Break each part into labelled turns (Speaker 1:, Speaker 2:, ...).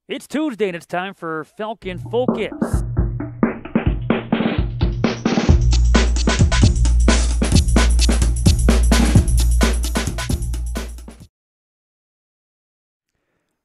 Speaker 1: It's Tuesday and it's time for Falcon Focus.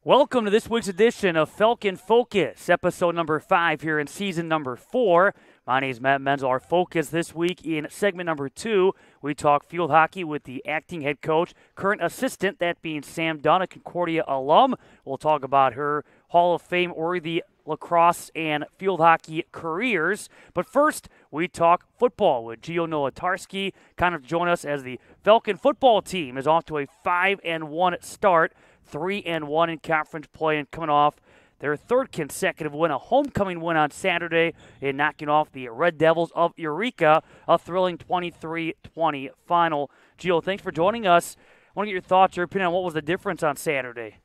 Speaker 1: Welcome to this week's edition of Falcon Focus, episode number 5 here in season number 4. My name is Matt Menzel. Our focus this week in segment number 2, we talk field hockey with the acting head coach, current assistant, that being Sam Dunn, a Concordia alum. We'll talk about her Hall of Fame-worthy lacrosse and field hockey careers. But first, we talk football with Gio Nolatarski. Kind of join us as the Falcon football team is off to a 5-1 start. 3-1 in conference play and coming off their third consecutive win, a homecoming win on Saturday in knocking off the Red Devils of Eureka, a thrilling 23-20 final. Gio, thanks for joining us. I want to get your thoughts, your opinion on what was the difference on Saturday.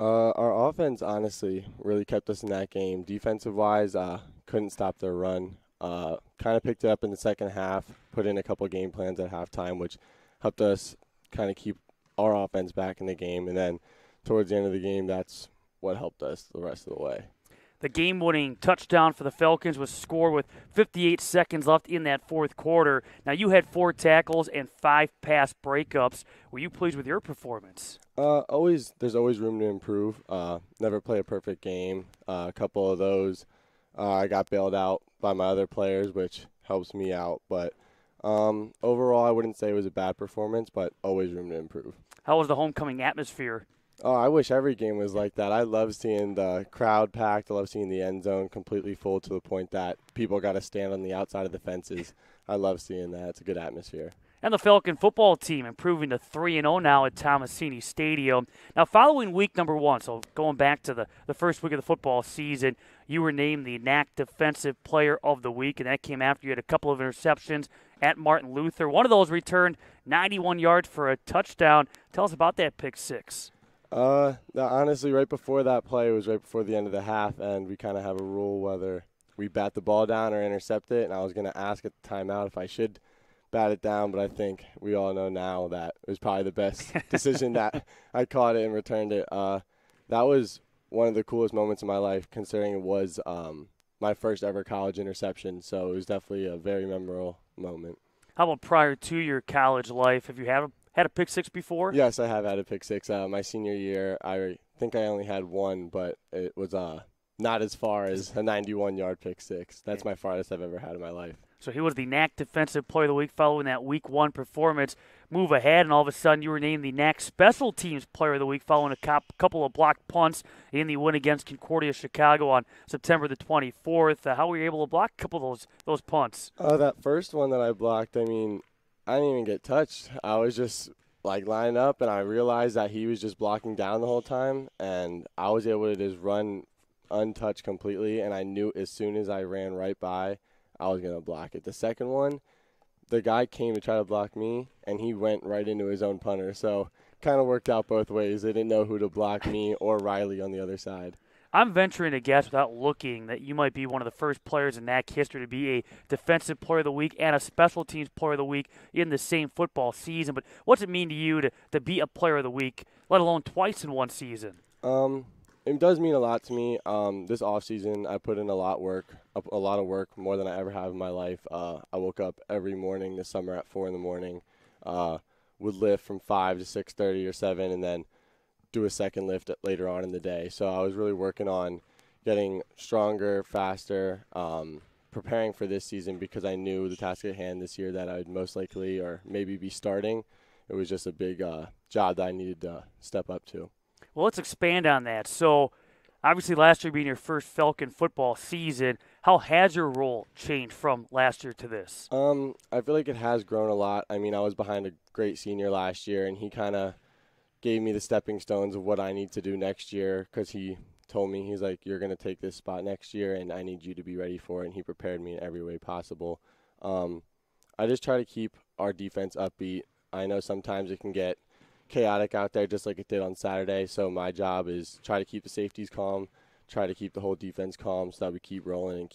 Speaker 2: Our offense, honestly, really kept us in that game. Defensive-wise, couldn't stop their run. Kind of picked it up in the second half, put in a couple game plans at halftime, which helped us kind of keep our offense back in the game. And then towards the end of the game, that's what helped us the rest of the way.
Speaker 1: The game-winning touchdown for the Falcons was scored with 58 seconds left in that fourth quarter. Now, you had 4 tackles and 5 pass breakups. Were you pleased with your performance?
Speaker 2: There's always room to improve. Never play a perfect game. A couple of those, I got bailed out by my other players, which helps me out. But overall, I wouldn't say it was a bad performance, but always room to improve.
Speaker 1: How was the homecoming atmosphere?
Speaker 2: Oh, I wish every game was like that. I love seeing the crowd packed. I love seeing the end zone completely full to the point that people got to stand on the outside of the fences. I love seeing that. It's a good atmosphere.
Speaker 1: And the Falcon football team improving to 3-0 now at Tomasini Stadium. Now, following week number 1, so going back to the first week of the football season, you were named the NAC Defensive Player of the Week, and that came after you had a couple of interceptions at Martin Luther. One of those returned 91 yards for a touchdown. Tell us about that pick six.
Speaker 2: Honestly, right before that play, it was right before the end of the half, and we kind of have a rule whether we bat the ball down or intercept it, and I was going to ask at the timeout if I should bat it down, but I think we all know now that it was probably the best decision that I caught it and returned it. That was one of the coolest moments of my life, considering it was my first ever college interception, so it was definitely a very memorable moment.
Speaker 1: How about prior to your college life? Have you had a pick six before?
Speaker 2: Yes, I have had a pick six. My senior year, I think I only had one, but it was not as far as a 91-yard pick six. That's my farthest I've ever had in my life.
Speaker 1: So he was the NAC Defensive Player of the Week following that Week 1 performance. Move ahead, and all of a sudden you were named the NAC Special Teams Player of the Week following a couple of blocked punts in the win against Concordia Chicago on September the 24th. How were you able to block a couple of those punts?
Speaker 2: That first one that I blocked, I didn't even get touched. I was just lining up, and I realized that he was just blocking down the whole time, and I was able to just run untouched completely, and I knew as soon as I ran right by, I was going to block it. The second one, the guy came to try to block me, and he went right into his own punter. So kind of worked out both ways. They didn't know who to block, me or Riley on the other side.
Speaker 1: I'm venturing to guess without looking that you might be one of the first players in NAC history to be a Defensive Player of the Week and a Special Teams Player of the Week in the same football season. But what's it mean to you to be a Player of the Week, let alone twice in one season?
Speaker 2: It does mean a lot to me. This offseason, I put in a lot of work, more than I ever have in my life. I woke up every morning this summer at 4 in the morning, would lift from 5 to 6:30 or 7, and then do a second lift later on in the day. So I was really working on getting stronger, faster, preparing for this season because I knew the task at hand this year that I would most likely or maybe be starting. It was just a big job that I needed to step up to.
Speaker 1: Well, let's expand on that. So, obviously last year being your first Falcon football season, how has your role changed from last year to this?
Speaker 2: I feel like it has grown a lot. I was behind a great senior last year, and he kind of gave me the stepping stones of what I need to do next year because he told me, he's like, you're going to take this spot next year, and I need you to be ready for it, and he prepared me in every way possible. I just try to keep our defense upbeat. I know sometimes it can get chaotic out there just like it did on Saturday, so my job is try to keep the safeties calm, try to keep the whole defense calm so that we keep rolling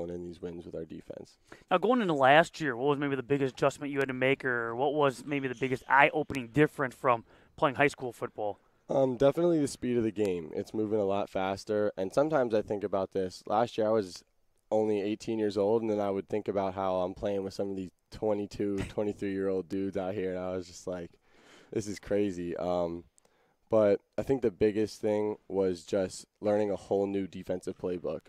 Speaker 2: in these wins with our defense.
Speaker 1: Now, going into last year, what was maybe the biggest adjustment you had to make, or what was maybe the biggest eye-opening difference from playing high school football?
Speaker 2: Definitely the speed of the game. It's moving a lot faster. And sometimes I think about this. Last year I was only 18 years old, and then I would think about how I'm playing with some of these 22, 23-year-old dudes out here, and I was just like, this is crazy. But I think the biggest thing was just learning a whole new defensive playbook.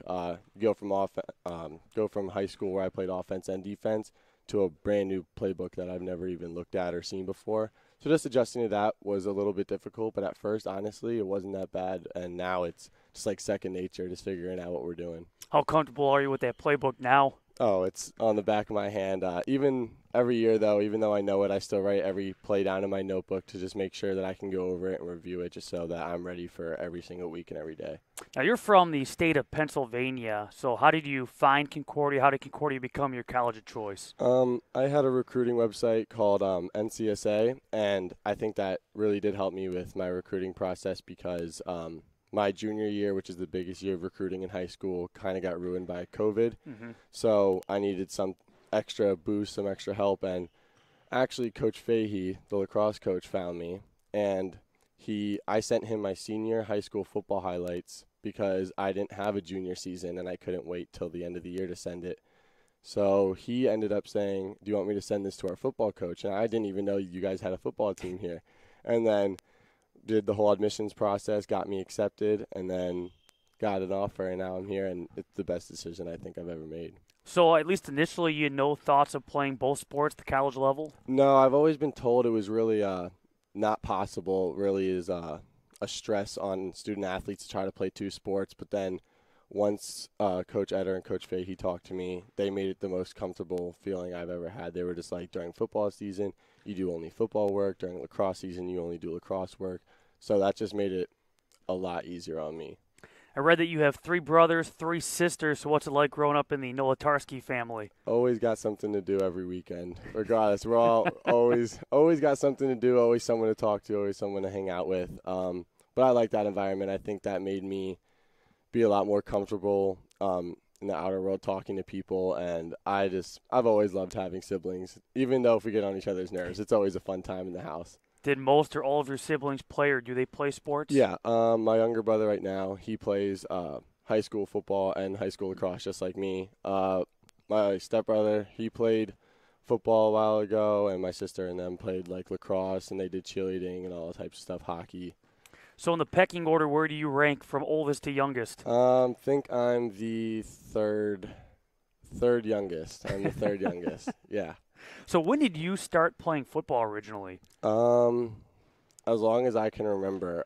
Speaker 2: Go from high school where I played offense and defense to a brand new playbook that I've never even looked at or seen before. So just adjusting to that was a little bit difficult, but at first, honestly, it wasn't that bad, and now it's just like second nature, just figuring out what we're doing.
Speaker 1: How comfortable are you with that playbook now?
Speaker 2: Oh, it's on the back of my hand. Even every year, though, even though I know it, I still write every play down in my notebook to just make sure that I can go over it and review it just so that I'm ready for every single week and every day.
Speaker 1: Now, you're from the state of Pennsylvania, so how did you find Concordia? How did Concordia become your college of choice?
Speaker 2: I had a recruiting website called NCSA, and I think that really did help me with my recruiting process because my junior year, which is the biggest year of recruiting in high school, kind of got ruined by COVID.
Speaker 1: Mm-hmm.
Speaker 2: So I needed some extra boost, some extra help. And actually, Coach Fahey, the lacrosse coach, found me. And I sent him my senior high school football highlights because I didn't have a junior season and I couldn't wait till the end of the year to send it. So he ended up saying, do you want me to send this to our football coach? And I didn't even know you guys had a football team here. And then did the whole admissions process, got me accepted, and then got an offer, and now I'm here, and it's the best decision I think I've ever made.
Speaker 1: So at least initially you had no thoughts of playing both sports at the college level?
Speaker 2: No, I've always been told it was really not possible. It really is a stress on student athletes to try to play two sports, but then once Coach Eder and Coach Fahey talked to me, they made it the most comfortable feeling I've ever had. They were just like, during football season, you do only football work. During lacrosse season, you only do lacrosse work. So that just made it a lot easier on me.
Speaker 1: I read that you have 3 brothers, 3 sisters, so what's it like growing up in the Nolatarsky family?
Speaker 2: Always got something to do every weekend. Regardless, we're all always got something to do, always someone to talk to, always someone to hang out with. But I like that environment. I think that made me be a lot more comfortable in the outer world talking to people, and I've always loved having siblings. Even though if we get on each other's nerves, it's always a fun time in the house.
Speaker 1: Did most or all of your siblings play, or do they play sports?
Speaker 2: Yeah, my younger brother right now, he plays high school football and high school lacrosse just like me. My stepbrother, he played football a while ago, and my sister and them played like lacrosse, and they did cheerleading and all types of stuff, hockey.
Speaker 1: So in the pecking order, where do you rank from oldest to youngest?
Speaker 2: Think I'm the third youngest. I'm the third youngest. Yeah.
Speaker 1: So when did you start playing football originally?
Speaker 2: As long as I can remember,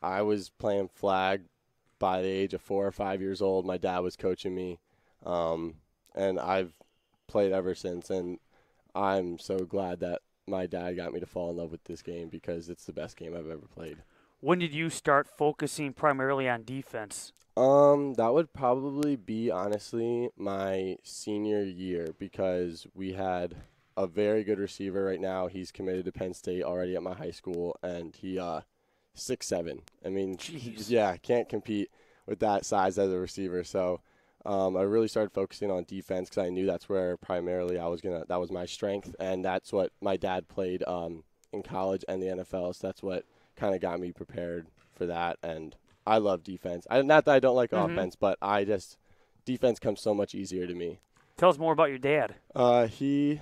Speaker 2: I was playing flag by the age of 4 or 5 years old. My dad was coaching me, and I've played ever since. And I'm so glad that my dad got me to fall in love with this game because it's the best game I've ever played.
Speaker 1: When did you start focusing primarily on defense?
Speaker 2: That would probably be, honestly, my senior year because we had a very good receiver right now. He's committed to Penn State already at my high school, and he 6'7". I mean, yeah, can't compete with that size as a receiver. So I really started focusing on defense because I knew that's where primarily that was my strength, and that's what my dad played in college and the NFL. So that's what kind of got me prepared for that, and I love defense. Not that I don't like offense, but defense comes so much easier to me.
Speaker 1: Tell us more about your dad.
Speaker 2: He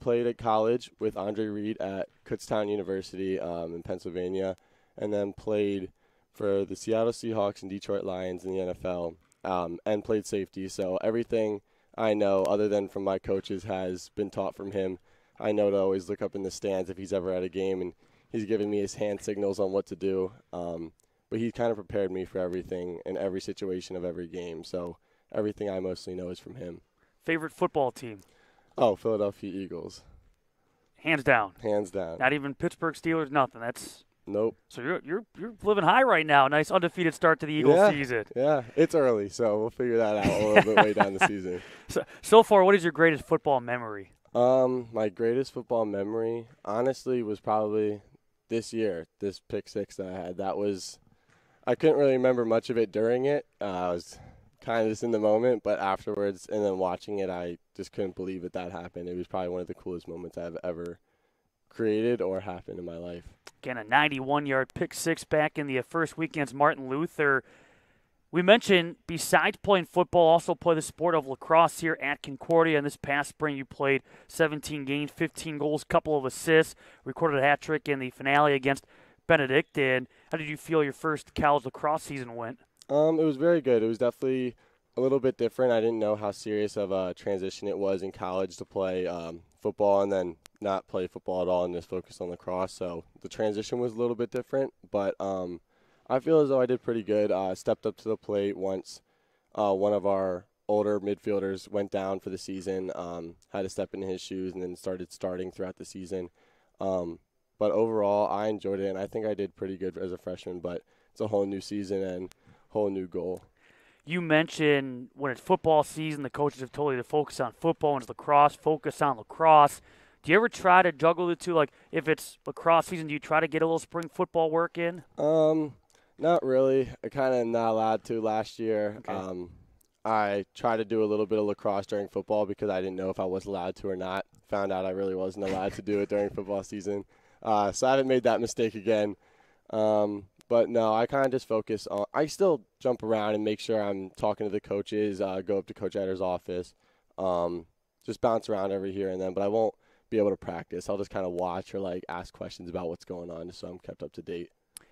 Speaker 2: played at college with Andre Reed at Kutztown University in Pennsylvania, and then played for the Seattle Seahawks and Detroit Lions in the NFL, and played safety. So everything I know, other than from my coaches, has been taught from him. I know to always look up in the stands if he's ever at a game, and he's given me his hand signals on what to do. But he kind of prepared me for everything in every situation of every game. So everything I mostly know is from him.
Speaker 1: Favorite football team?
Speaker 2: Oh, Philadelphia Eagles.
Speaker 1: Hands down.
Speaker 2: Hands down.
Speaker 1: Not even Pittsburgh Steelers, nothing. That's
Speaker 2: Nope.
Speaker 1: So you're living high right now. Nice undefeated start to the Eagles season.
Speaker 2: Yeah, it's early, so we'll figure that out a little bit way down the season.
Speaker 1: So far, what is your greatest football memory?
Speaker 2: My greatest football memory, honestly, was probably this year, this pick six that I had. I couldn't really remember much of it during it. I was kind of just in the moment, but afterwards and then watching it, I just couldn't believe that happened. It was probably one of the coolest moments I've ever created or happened in my life.
Speaker 1: Again, a 91-yard pick six back in the first week against Martin Luther. We mentioned, besides playing football, also play the sport of lacrosse here at Concordia. And this past spring, you played 17 games, 15 goals, couple of assists, recorded a hat trick in the finale against Benedictine. How did you feel your first college lacrosse season went?
Speaker 2: It was very good. It was definitely a little bit different. I didn't know how serious of a transition it was in college to play football and then not play football at all and just focus on lacrosse. So the transition was a little bit different, but I feel as though I did pretty good. Stepped up to the plate once one of our older midfielders went down for the season, had to step in his shoes, and then started starting throughout the season. But overall, I enjoyed it, and I think I did pretty good as a freshman, but it's a whole new season and whole new goal.
Speaker 1: You mentioned when it's football season, the coaches have told you to focus on football. When it's lacrosse, focus on lacrosse. Do you ever try to juggle the two? Like, if it's lacrosse season, do you try to get a little spring football work in?
Speaker 2: Not really. I kind of not allowed to last year.
Speaker 1: Okay.
Speaker 2: I tried to do a little bit of lacrosse during football because I didn't know if I was allowed to or not. Found out I really wasn't allowed to do it during football season. So I haven't made that mistake again. But no, I kind of just focus on – I still jump around and make sure I'm talking to the coaches, go up to Coach Etter's office, just bounce around every here and then. But I won't be able to practice. I'll just kind of watch or, like, ask questions about what's going on just so I'm kept up to date.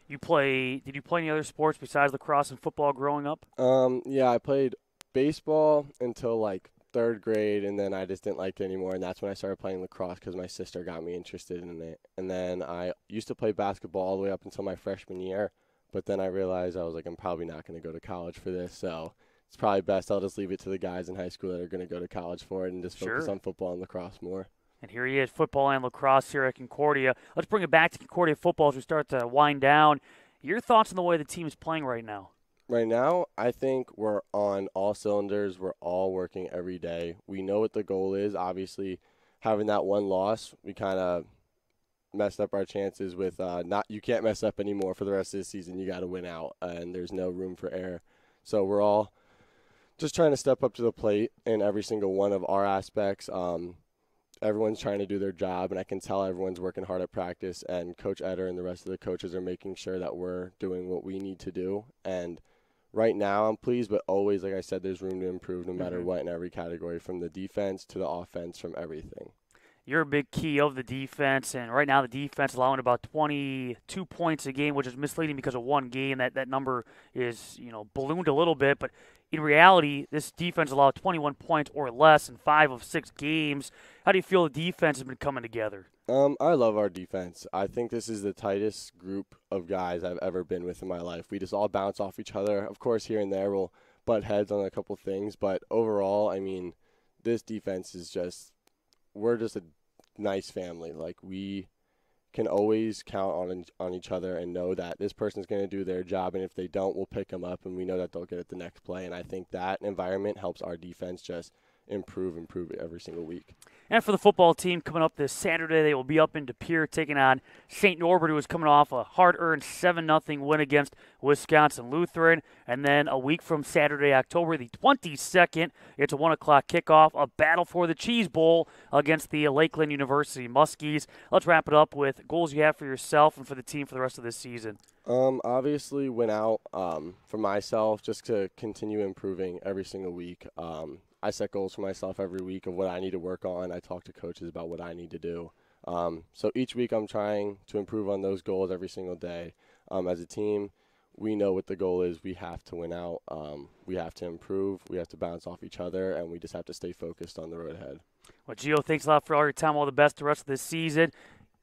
Speaker 1: Did you play any other sports besides lacrosse and football growing up?
Speaker 2: Yeah, I played baseball until, like, 3rd grade, and then I just didn't like it anymore, and that's when I started playing lacrosse because my sister got me interested in it. And then I used to play basketball all the way up until my freshman year, but then I realized I was like, I'm probably not going to go to college for this, so it's probably best I'll just leave it to the guys in high school that are going to go to college for it and just focus on football and lacrosse more.
Speaker 1: And here he is, football and lacrosse here at Concordia. Let's bring it back to Concordia football as we start to wind down. Your thoughts on the way the team is playing right now?
Speaker 2: Right now, I think we're on all cylinders. We're all working every day. We know what the goal is. Obviously, having that one loss, we kind of messed up our chances with you can't mess up anymore for the rest of the season. You got to win out, and there's no room for error. So we're all just trying to step up to the plate in every single one of our aspects. Everyone's trying to do their job, and I can tell everyone's working hard at practice, and Coach Etter and the rest of the coaches are making sure that we're doing what we need to do. And right now I'm pleased, but always, like I said, there's room to improve no matter what in every category, from the defense to the offense, from everything.
Speaker 1: You're a big key of the defense, and right now the defense allowing about 22 points a game, which is misleading because of one game. That number is, ballooned a little bit, but in reality, this defense allowed 21 points or less in 5 of 6 games. How do you feel the defense has been coming together?
Speaker 2: I love our defense. I think this is the tightest group of guys I've ever been with in my life. We just all bounce off each other. Of course, here and there we'll butt heads on a couple things, but overall, I mean, this defense is we're just a nice family. Like, we can always count on each other and know that this person's going to do their job, and if they don't, we'll pick them up, and we know that they'll get it the next play. And I think that environment helps our defense just improve it every single week.
Speaker 1: And for the football team coming up this Saturday, they will be up in De Pere taking on St. Norbert, who is coming off a hard-earned 7-0 win against Wisconsin Lutheran. And then a week from Saturday, October the 22nd, it's a 1 o'clock kickoff, a battle for the Cheese Bowl against the Lakeland University Muskies. Let's wrap it up with goals you have for yourself and for the team for the rest of this season.
Speaker 2: Obviously went out for myself just to continue improving every single week. I set goals for myself every week of what I need to work on. I talk to coaches about what I need to do. So each week I'm trying to improve on those goals every single day. As a team, we know what the goal is. We have to win out. We have to improve. We have to bounce off each other, and we just have to stay focused on the road ahead.
Speaker 1: Well, Gio, thanks a lot for all your time. All the best the rest of this season.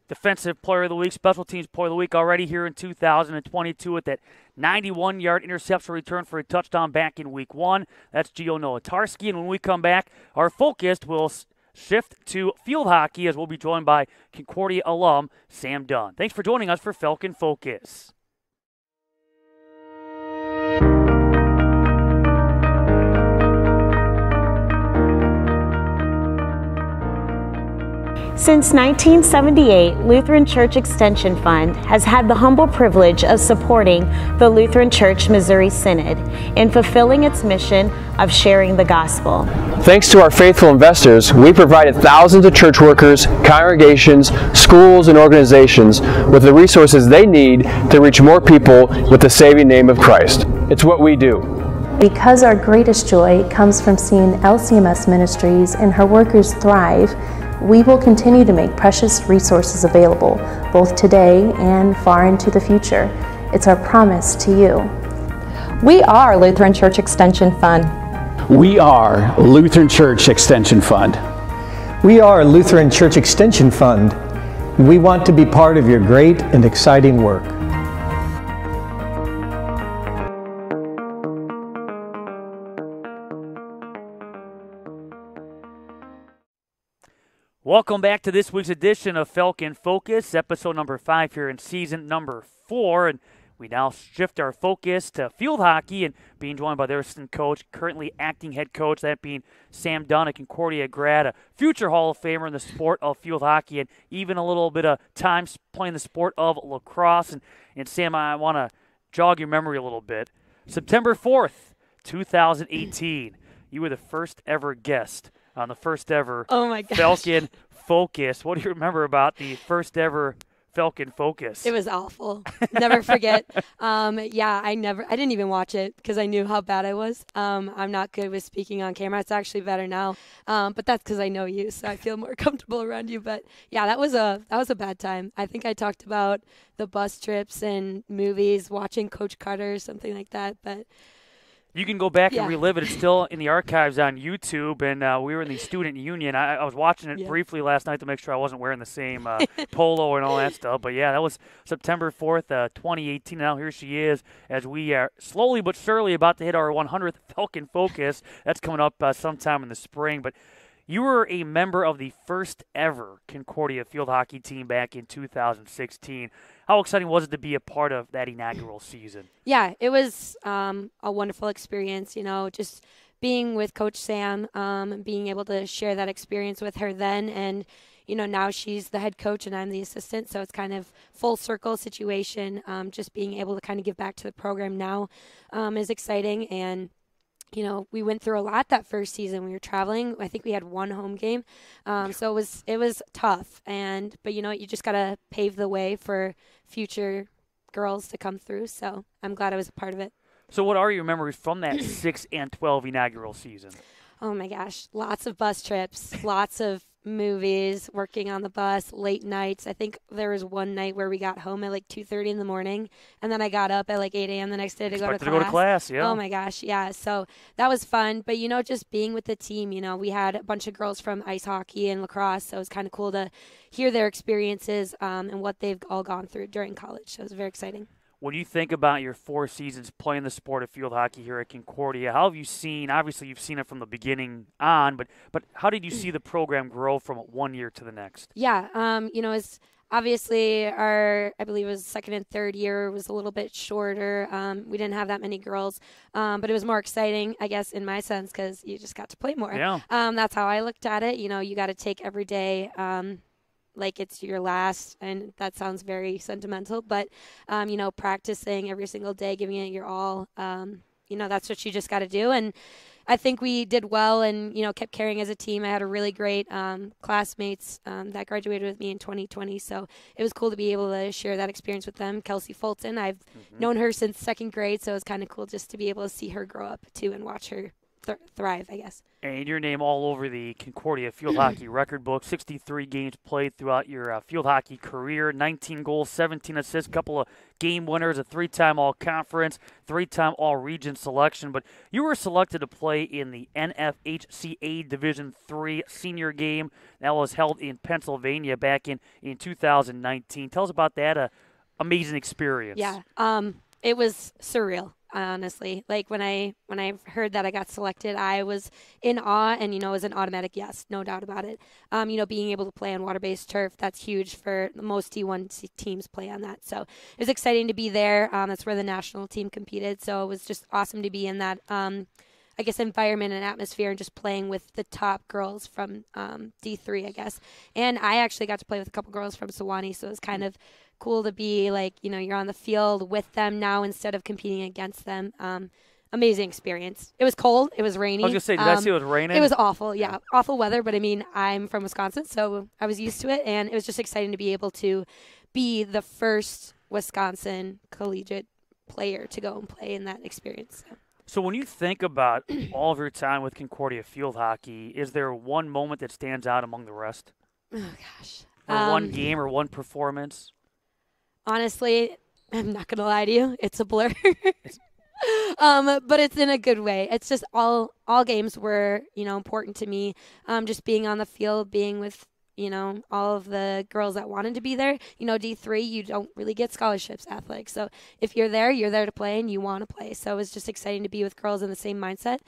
Speaker 1: Defensive Player of the Week, Special Teams Player of the Week already here in 2022 with that 91-yard interception return for a touchdown back in Week 1. That's Gio Nowatarski. And when we come back, our focus will shift to field hockey as we'll be joined by Concordia alum Sam Dunn. Thanks for joining us for Falcon Focus.
Speaker 3: Since 1978, Lutheran Church Extension Fund has had the humble privilege of supporting the Lutheran Church Missouri Synod in fulfilling its mission of sharing the gospel.
Speaker 4: Thanks to our faithful investors, we provided thousands of church workers, congregations, schools, and organizations with the resources they need to reach more people with the saving name of Christ. It's what we do.
Speaker 5: Because our greatest joy comes from seeing LCMS Ministries and her workers thrive, we will continue to make precious resources available, both today and far into the future. It's our promise to you.
Speaker 6: We are Lutheran Church Extension Fund.
Speaker 7: We are Lutheran Church Extension Fund.
Speaker 8: We are Lutheran Church Extension Fund. We want to be part of your great and exciting work.
Speaker 1: Welcome back to this week's edition of Falcon Focus, episode number 5 here in season number 4. And we now shift our focus to field hockey and being joined by their assistant coach, currently acting head coach, that being Sam Dunn, a Concordia grad, a future Hall of Famer in the sport of field hockey, and even a little bit of time playing the sport of lacrosse. And Sam, I want to jog your memory a little bit. September 4th, 2018, you were the first ever guest on the first ever Falcon Focus. What do you remember about the first ever Falcon Focus?
Speaker 9: It was awful. Never forget. I didn't even watch it because I knew how bad I was. I'm not good with speaking on camera. It's actually better now. But that's because I know you, so I feel more comfortable around you. But yeah, that was a bad time. I think I talked about the bus trips and movies, watching Coach Carter or something like that. But
Speaker 1: you can go back and relive it. It's still in the archives on YouTube, and we were in the student union. I was watching it briefly last night to make sure I wasn't wearing the same polo and all that stuff. But, yeah, that was September 4th, 2018. Now here she is as we are slowly but surely about to hit our 100th Falcon Focus. That's coming up sometime in the spring. But you were a member of the first ever Concordia field hockey team back in 2016. How exciting was it to be a part of that inaugural season? Yeah,
Speaker 9: it was a wonderful experience, just being with Coach Sam, being able to share that experience with her then. And, now she's the head coach and I'm the assistant, so it's kind of full circle situation. Just being able to kind of give back to the program now is exciting. And we went through a lot that first season. We were traveling. I think we had one home game. So it was tough. But you just got to pave the way for future girls to come through. So I'm glad I was a part of it.
Speaker 1: So what are your memories from that 6 and 12 inaugural season?
Speaker 9: Oh my gosh. Lots of bus trips, lots of movies, working on the bus, late nights. I think there was one night where we got home at like 2:30 in the morning, and then I got up at like 8 a.m. the next day to go to class.
Speaker 1: Yeah.
Speaker 9: Oh my gosh, yeah. So that was fun. But just being with the team, we had a bunch of girls from ice hockey and lacrosse, so it was kind of cool to hear their experiences and what they've all gone through during college. So it was very exciting.
Speaker 1: When you think about your 4 seasons playing the sport of field hockey here at Concordia, how have you seen, obviously you've seen it from the beginning on, but how did you see the program grow from one year to the next?
Speaker 9: Yeah, it's obviously I believe it was second and third year was a little bit shorter. We didn't have that many girls, but it was more exciting, I guess, in my sense, because you just got to play more.
Speaker 1: Yeah.
Speaker 9: That's how I looked at it. You got to take every day like it's your last, and that sounds very sentimental, but, practicing every single day, giving it your all, that's what you just got to do. And I think we did well and, kept carrying as a team. I had a really great classmates that graduated with me in 2020, so it was cool to be able to share that experience with them. Kelsey Fulton, I've known her since second grade, so it was kind of cool just to be able to see her grow up, too, and watch her thrive, I guess.
Speaker 1: And your name all over the Concordia field hockey record book, 63 games played throughout your field hockey career, 19 goals, 17 assists, couple of game winners, a 3-time All-Conference, 3-time All-Region selection. But you were selected to play in the NFHCA Division III senior game that was held in Pennsylvania back in 2019. Tell us about that amazing experience.
Speaker 9: Yeah, it was surreal. Honestly, like when I heard that I got selected, I was in awe, and it was an automatic yes, no doubt about it. Being able to play on water-based turf, that's huge for most D1 teams play on that. So it was exciting to be there. That's where the national team competed, so it was just awesome to be in that I guess, environment and atmosphere and just playing with the top girls from D3, I guess. And I actually got to play with a couple girls from Sewanee, so it was kind of cool to be like, you're on the field with them now instead of competing against them. Amazing experience. It was cold. It was rainy.
Speaker 1: I was going to say, did I see it was raining?
Speaker 9: It was awful, yeah. Awful weather, but I mean, I'm from Wisconsin, so I was used to it, and it was just exciting to be able to be the first Wisconsin collegiate player to go and play in that experience.
Speaker 1: So when you think about all of your time with Concordia field hockey, is there one moment that stands out among the rest?
Speaker 9: Oh, gosh.
Speaker 1: Or one game or one performance?
Speaker 9: Honestly, I'm not going to lie to you. It's a blur. But it's in a good way. It's just all games were, important to me. Just being on the field, being with, all of the girls that wanted to be there. D3, you don't really get scholarships, athletics. So if you're there to play and you want to play. So it was just exciting to be with girls in the same mindset.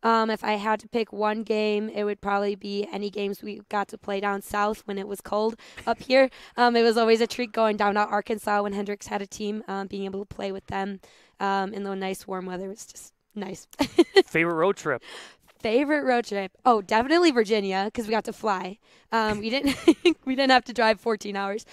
Speaker 9: If I had to pick one game, it would probably be any games we got to play down south when it was cold up here. It was always a treat going down to Arkansas when Hendricks had a team, being able to play with them in the nice warm weather was just nice.
Speaker 1: Favorite road trip?
Speaker 9: Favorite road trip? Oh, definitely Virginia because we got to fly. We didn't have to drive 14 hours.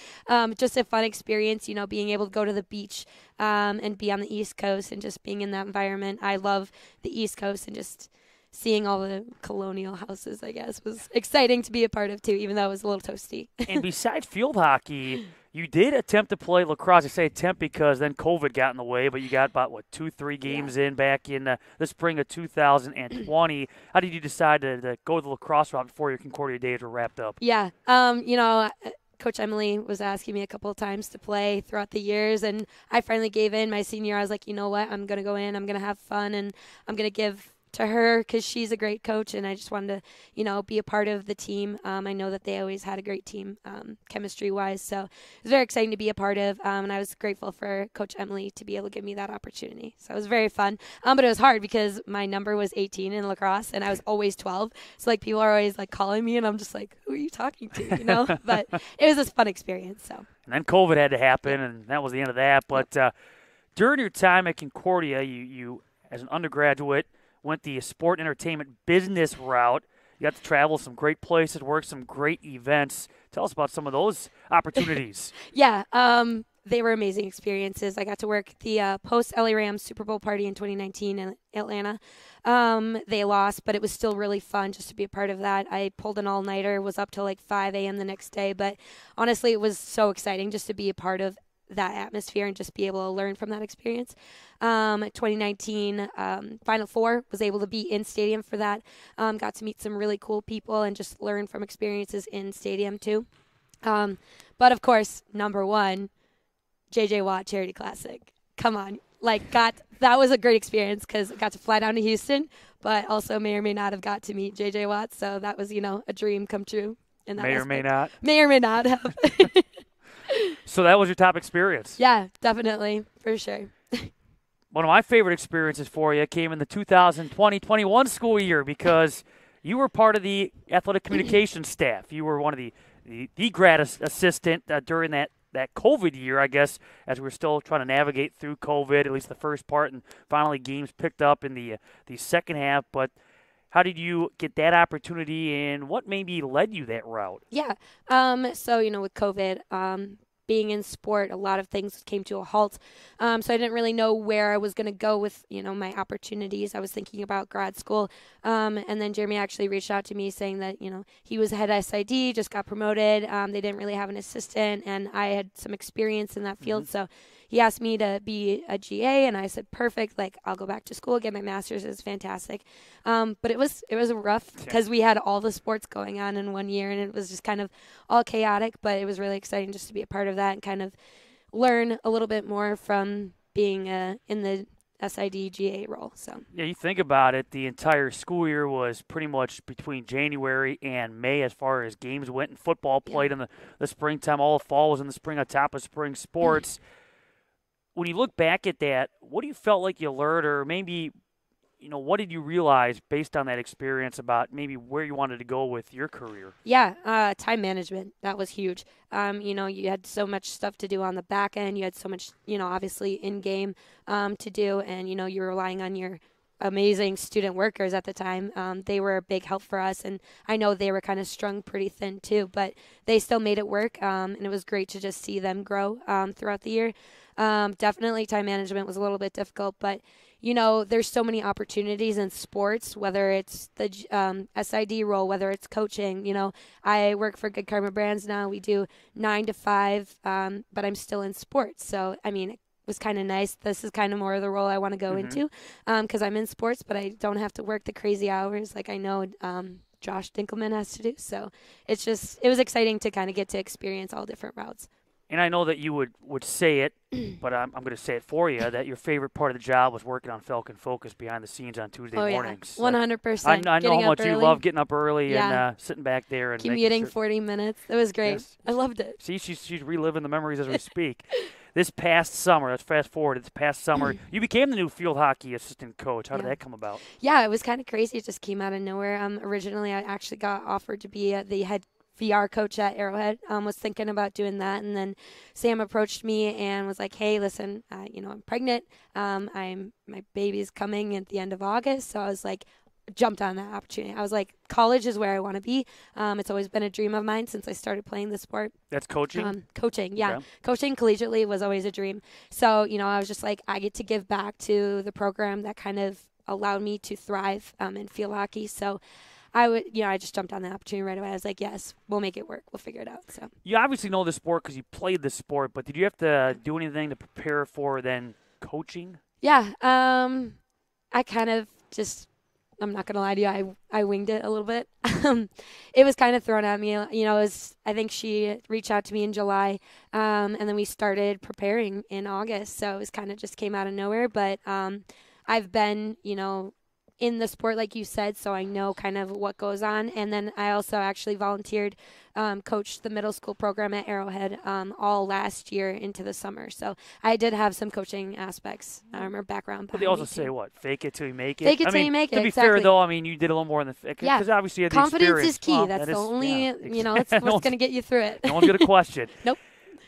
Speaker 9: Just a fun experience, being able to go to the beach and be on the East Coast and just being in that environment. I love the East Coast and just seeing all the colonial houses, I guess, was exciting to be a part of too, even though it was a little toasty.
Speaker 1: And besides field hockey, you did attempt to play lacrosse. I say attempt because then COVID got in the way, but you got about, 2-3 games in back in the spring of 2020. How did you decide to go the lacrosse route before your Concordia days were wrapped up?
Speaker 9: Yeah, Coach Emily was asking me a couple of times to play throughout the years, and I finally gave in. My senior year, I was like, you know what, I'm going to go in, I'm going to have fun, and I'm going to give to her because she's a great coach, and I just wanted to, be a part of the team. I know that they always had a great team chemistry-wise, so it was very exciting to be a part of, and I was grateful for Coach Emily to be able to give me that opportunity. So it was very fun, but it was hard because my number was 18 in lacrosse, and I was always 12, so, people are always, calling me, and I'm just like, who are you talking to, But it was a fun experience, so.
Speaker 1: And then COVID had to happen, and that was the end of that, but during your time at Concordia, you as an undergraduate, went the sport entertainment business route. You got to travel some great places, work some great events. Tell us about some of those opportunities.
Speaker 9: Yeah, they were amazing experiences. I got to work the post-LA Rams Super Bowl party in 2019 in Atlanta. They lost, but it was still really fun just to be a part of that. I pulled an all-nighter, was up till 5 a.m. the next day, but honestly, it was so exciting just to be a part of that atmosphere and just be able to learn from that experience. 2019 Final Four, was able to be in stadium for that. Got to meet some really cool people and just learn from experiences in stadium too. But of course, number one, J.J. Watt Charity Classic. Come on. That was a great experience because I got to fly down to Houston, but also may or may not have got to meet J.J. Watt. So that was, a dream come true. In that
Speaker 1: may or may not.
Speaker 9: May or may not have.
Speaker 1: So that was your top experience?
Speaker 9: Yeah, definitely, for sure.
Speaker 1: One of my favorite experiences for you came in the 2020-21 school year because you were part of the athletic communications staff. You were one of the grad assistant during that COVID year, I guess, as we were still trying to navigate through COVID, at least the first part, and finally games picked up in the second half. But how did you get that opportunity, and what maybe led you that route?
Speaker 9: Yeah. So, with COVID, being in sport, a lot of things came to a halt. So I didn't really know where I was going to go with, my opportunities. I was thinking about grad school. And then Jeremy actually reached out to me saying that, he was head SID, just got promoted. They didn't really have an assistant, and I had some experience in that field. Mm-hmm. So he asked me to be a GA, and I said, perfect. I'll go back to school, get my master's. It's fantastic. But it was rough because we had all the sports going on in 1 year, and it was just kind of all chaotic. But it was really exciting just to be a part of that and kind of learn a little bit more from being in the SID GA role. So
Speaker 1: yeah, you think about it, the entire school year was pretty much between January and May as far as games went, and football played in the springtime. All the fall was in the spring on top of spring sports. When you look back at that, what do you felt like you learned, or maybe, what did you realize based on that experience about maybe where you wanted to go with your career?
Speaker 9: Yeah, time management. That was huge. You had so much stuff to do on the back end. You had so much, obviously in-game to do, and, you were relying on your amazing student workers at the time. They were a big help for us, and I know they were kind of strung pretty thin too, but they still made it work, and it was great to just see them grow throughout the year. Definitely time management was a little bit difficult, but there's so many opportunities in sports, whether it's the SID role, whether it's coaching. I work for Good Karma Brands now. We do 9 to 5, but I'm still in sports. So, it was kind of nice. This is kind of more of the role I want to go into because I'm in sports, but I don't have to work the crazy hours like I know Josh Dinkelman has to do. So it was exciting to kind of get to experience all different routes.
Speaker 1: And I know that you would say it, but I'm going to say it for you, that your favorite part of the job was working on Falcon Focus behind the scenes on Tuesday mornings.
Speaker 9: 100%.
Speaker 1: I know how much you love getting up early and sitting back there. And
Speaker 9: commuting 40 minutes. It was great.
Speaker 1: Yes.
Speaker 9: I loved it.
Speaker 1: See, she's reliving the memories as we speak. This past summer, let's fast forward, this past summer, you became the new field hockey assistant coach. How did that come about?
Speaker 9: Yeah, it was kind of crazy. It just came out of nowhere. Originally, I actually got offered to be the head VR coach at Arrowhead. Was thinking about doing that, and then Sam approached me and was like, "Hey, listen, I'm pregnant. My baby's coming at the end of August." So I was like, jumped on that opportunity. I was like, college is where I want to be. It's always been a dream of mine since I started playing the sport.
Speaker 1: That's coaching?
Speaker 9: Coaching, yeah. Okay. Coaching collegiately was always a dream. So, I was just like, I get to give back to the program that kind of allowed me to thrive in field hockey. So I just jumped on the opportunity right away. I was like, yes, we'll make it work. We'll figure it out. So
Speaker 1: you obviously know the sport because you played the sport, but did you have to do anything to prepare for then coaching?
Speaker 9: Yeah. I kind of just, I'm not going to lie to you, I winged it a little bit. It was kind of thrown at me. I think she reached out to me in July, and then we started preparing in August. So it was kind of just came out of nowhere. But I've been, in the sport, like you said, so I know kind of what goes on. And then I also actually volunteered, coached the middle school program at Arrowhead all last year into the summer. So I did have some coaching aspects or background.
Speaker 1: But they also say what? Fake it till you make it?
Speaker 9: Fake it till you make it,
Speaker 1: To be fair, though, you did a little more than the fake. Because obviously you had the
Speaker 9: confidence
Speaker 1: experience.
Speaker 9: is key. Well, that's the only, it's what's going to get you through it.
Speaker 1: No one's going to question.
Speaker 9: Nope.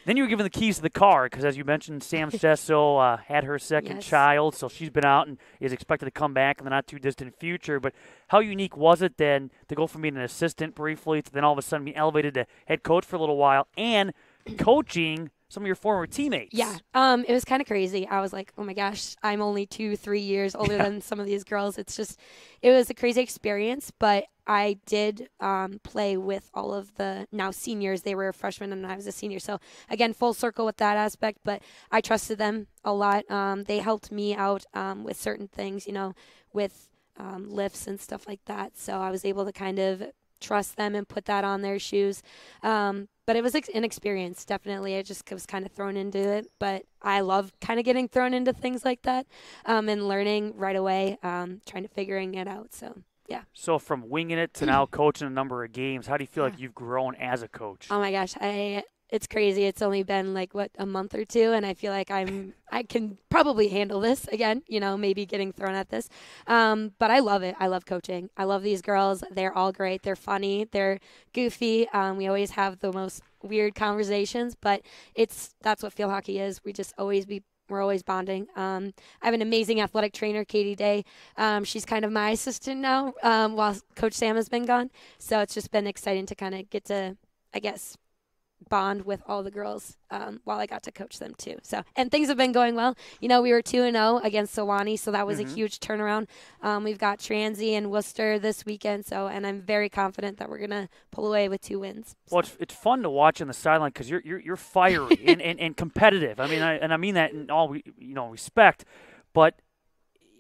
Speaker 1: Then you were given the keys to the car because, as you mentioned, Sam Stesso had her second child, so she's been out and is expected to come back in the not-too-distant future. But how unique was it then to go from being an assistant briefly to then all of a sudden be elevated to head coach for a little while and coaching some of your former teammates?
Speaker 9: Yeah, it was kind of crazy. I was like, oh my gosh, I'm only 2-3 years older than some of these girls. It was a crazy experience, but I did play with all of the now seniors. They were freshmen and I was a senior. So again, full circle with that aspect, but I trusted them a lot. They helped me out with certain things, with lifts and stuff like that. So I was able to kind of trust them and put that on their shoes. But it was an experience, definitely. I just was kind of thrown into it. But I love kind of getting thrown into things like that and learning right away, trying to figuring it out. So, yeah.
Speaker 1: So from winging it to now coaching a number of games, how do you feel like you've grown as a coach?
Speaker 9: Oh, my gosh. It's crazy. It's only been a month or two, and I feel like I can probably handle this again, maybe getting thrown at this. But I love it. I love coaching. I love these girls. They're all great. They're funny. They're goofy. We always have the most weird conversations, but that's what field hockey is. We're always bonding. I have an amazing athletic trainer, Katie Day. She's kind of my assistant now while Coach Sam has been gone. So it's just been exciting to kind of get to, I guess, bond with all the girls while I got to coach them too. So, and things have been going well. We were 2-0 against Sewanee, so that was a huge turnaround. We've got Transy and Worcester this weekend, and I'm very confident that we're gonna pull away with 2 wins. So.
Speaker 1: Well, it's fun to watch on the sideline because you're fiery and competitive. I mean that in all respect, but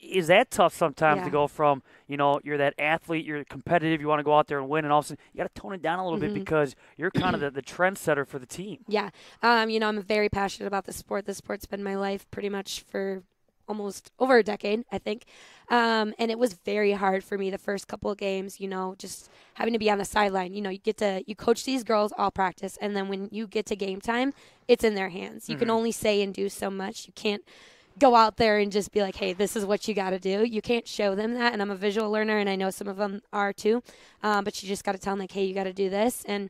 Speaker 1: is that tough sometimes to go from, you're that athlete, you're competitive, you want to go out there and win, and all of a sudden you got to tone it down a little bit because you're kind of the trendsetter for the team.
Speaker 9: Yeah. I'm very passionate about the sport. The sport's been my life pretty much for almost over a decade, I think. And it was very hard for me the first couple of games, just having to be on the sideline. You coach these girls all practice, and then when you get to game time, it's in their hands. You can only say and do so much. You can't go out there and just be like, hey, this is what you got to do. You can't show them that. And I'm a visual learner, and I know some of them are too. But you just got to tell them, like, hey, you got to do this. And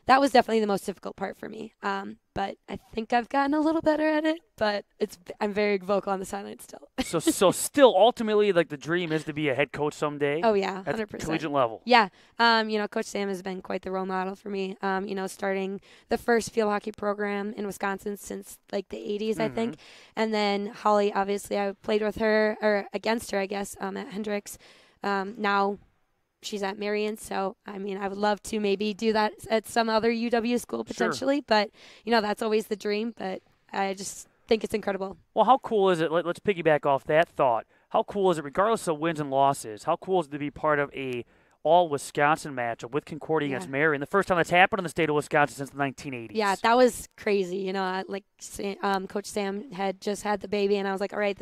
Speaker 9: that was definitely the most difficult part for me. But I think I've gotten a little better at it, but I'm very vocal on the sideline still.
Speaker 1: So still, ultimately, like the dream is to be a head coach someday?
Speaker 9: Oh, yeah,
Speaker 1: at
Speaker 9: 100%.
Speaker 1: Collegiate level?
Speaker 9: Yeah. Coach Sam has been quite the role model for me, starting the first field hockey program in Wisconsin since like the 80s, I think. And then Holly, obviously, I played with her, or against her, I guess, at Hendricks. Now she's at Marion, so I would love to maybe do that at some other UW school potentially. Sure. But that's always the dream. But I just think it's incredible.
Speaker 1: Well, how cool is it? Let's piggyback off that thought. How cool is it, regardless of wins and losses? How cool is it to be part of a all-Wisconsin matchup with Concordia against Marion? The first time that's happened in the state of Wisconsin since the 1980s.
Speaker 9: Yeah, that was crazy. Coach Sam had just had the baby, and I was like, all right,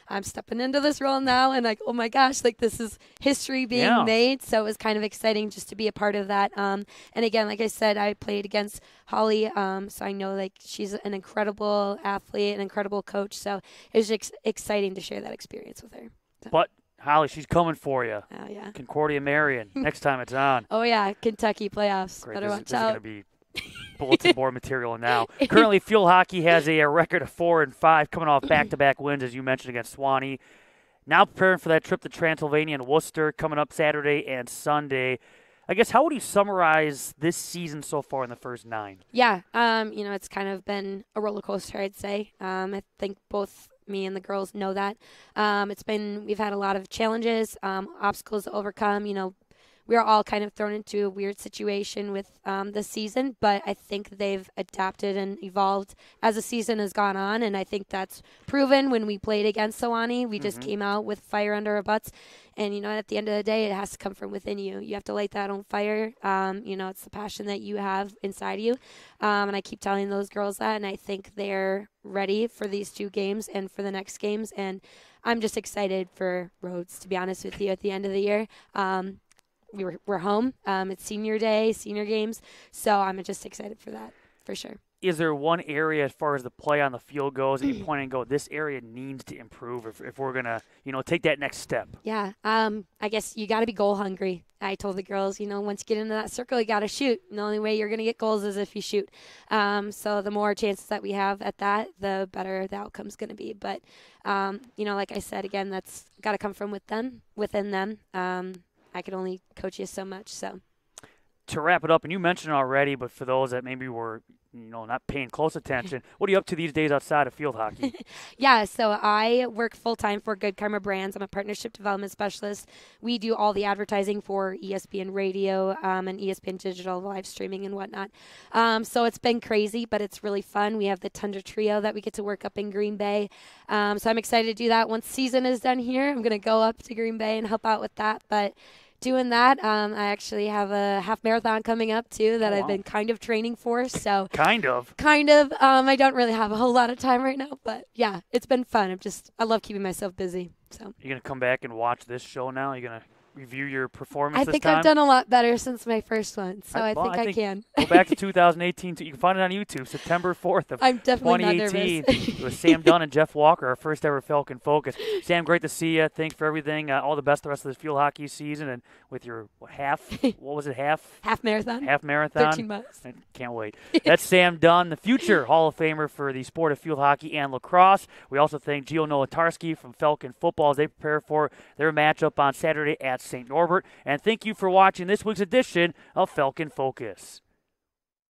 Speaker 9: I'm stepping into this role now, and like, oh my gosh, like this is history being made. So it was kind of exciting just to be a part of that. And again, like I said, I played against Holly, so I know like she's an incredible athlete, an incredible coach. So it was exciting to share that experience with her. So.
Speaker 1: But Holly, she's coming for you.
Speaker 9: Oh, yeah.
Speaker 1: Concordia Marion, next time it's on.
Speaker 9: Oh, yeah, Kentucky playoffs.
Speaker 1: Great.
Speaker 9: Better watch
Speaker 1: this is
Speaker 9: out.
Speaker 1: going to be bulletin board material now. Currently, field hockey has a record of 4-5, coming off back-to-back wins, as you mentioned, against Swanee. Now preparing for that trip to Transylvania and Worcester, coming up Saturday and Sunday. I guess, how would you summarize this season so far in the first 9?
Speaker 9: Yeah, it's kind of been a roller coaster, I'd say. I think both me and the girls know that. We've had a lot of challenges, obstacles to overcome. We are all kind of thrown into a weird situation with this season, but I think they've adapted and evolved as the season has gone on, and I think that's proven when we played against Sewanee. We just came out with fire under our butts, and, at the end of the day, it has to come from within you. You have to light that on fire. It's the passion that you have inside you, and I keep telling those girls that, and I think they're ready for these 2 games and for the next games, and I'm just excited for Rhodes, to be honest with you, at the end of the year. We're home. It's senior day, senior games, so I'm just excited for that, for sure.
Speaker 1: Is there one area as far as the play on the field goes that you point and go, this area needs to improve if we're going to, take that next step?
Speaker 9: Yeah, I guess you got to be goal hungry. I told the girls, once you get into that circle, you got to shoot. And the only way you're going to get goals is if you shoot. So the more chances that we have at that, the better the outcome's going to be. But, like I said, again, that's got to come from within them. I could only coach you so much. So
Speaker 1: to wrap it up, and you mentioned it already, but for those that maybe were not paying close attention, what are you up to these days outside of field hockey?
Speaker 9: Yeah, so I work full-time for Good Karma Brands. I'm a partnership development specialist. We do all the advertising for ESPN Radio and ESPN Digital, live streaming and whatnot. So it's been crazy, but it's really fun. We have the Tundra Trio that we get to work up in Green Bay. So I'm excited to do that. Once season is done here, I'm going to go up to Green Bay and help out with that. But doing that, I actually have a half marathon coming up too that I've been kind of training for. So kind of. I don't really have a whole lot of time right now, but yeah, it's been fun. I love keeping myself busy. So
Speaker 1: you're gonna come back and watch this show now? You're gonna review your performance
Speaker 9: I think
Speaker 1: this time?
Speaker 9: I've done a lot better since my first one, so I think I can.
Speaker 1: Go back to 2018. You can find it on YouTube, September 4th of
Speaker 9: I'm definitely
Speaker 1: 2018.
Speaker 9: Not nervous.
Speaker 1: It was Sam Dunn and Jeff Walker, our first ever Falcon Focus. Sam, great to see you. Thanks for everything. All the best the rest of this field hockey season, and with your half
Speaker 9: marathon?
Speaker 1: Half marathon.
Speaker 9: 13 miles.
Speaker 1: I can't wait. That's Sam Dunn, the future Hall of Famer for the sport of field hockey and lacrosse. We also thank Gio Nolatarski from Falcon Football as they prepare for their matchup on Saturday at St. Norbert. And thank you for watching this week's edition of Falcon Focus.